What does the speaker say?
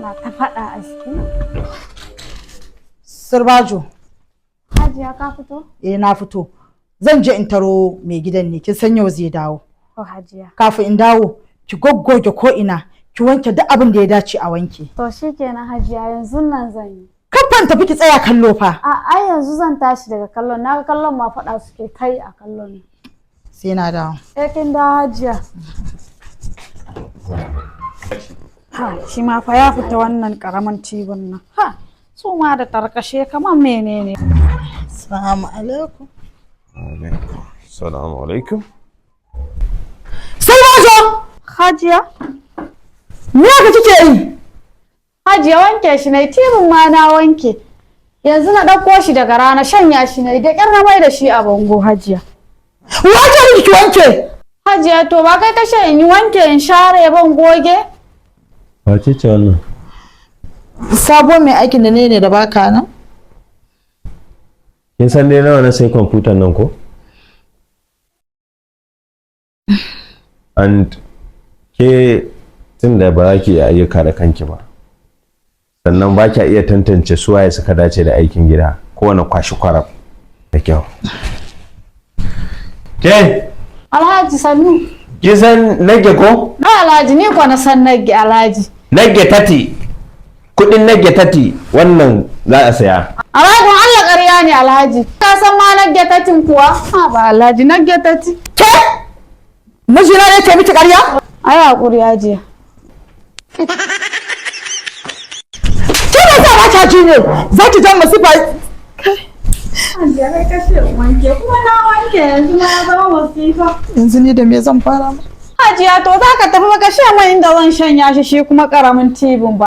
Ana ta faɗa a ciki. Sirbajo. Hajiya ka fito? Eh na fito. Zan je in taro mai gidan ne, kin san yau zai dawo. To Hajiya. Kafin in dawo, ki goggoge ko ina, ki wanke duk abin da ya dace a wanke. To shikenan Hajiya, yanzu nan zan yi. Kafan tafi ki tsaya kallo fa. Ai yanzu zan tashi daga kallon. Naga kallon ma faɗa suke kai a kallon. Sai na dawo. Kin da Hajiya. Ha, shi ma fa ya fita wannan karaman tibin nan. Ha, su ma da tarkashe kamar menene. Assalamu alaikum. Assalamu alaikum. Sirbajo! Hajiya? Me ka kike yi? Hajiya wanke shi ne, tibin ma na wanke. Yanzu na ɗauko shi daga rana shanya shi ne, da ƙyar na mai da shi a bango Hajiya. Wajen ki wanke? Hajiya to ba kai kashe in yi wanke in share ban goge? Wace ce wannan? Sabo mai aikin da ne da baka nan? Kin san dai nawa na sai kwamfutan nan ko? And ke tun da ba za ki iya ayyuka da kanki ba. Sannan ba ki iya tantance suwaye suka dace da aikin gida kowane kwashi kwarab da kyau. Ke? Alhaji sannu. Ki san nage ko? Na Alhaji ni ko na san nage Alhaji. Nage tati. Kudin nage tati wannan za a saya. Alhaji Allah ƙarya ne Alhaji. Ka san ma nage tatin kuwa? Ha ba Alhaji nage tati. Ke? Mijina ne ke miki ƙarya? Ai hakuri Hajiya. Kina sa ba ta ji ne? Za ki jan masifa. Hajiya kai kashe wanke kuma na wanke yanzu ma ya zama masifa. Yanzu ni da me zan fara? Hajiya to za ka tafi baka sha mai inda zan shanya shi kuma karamin tibin ba.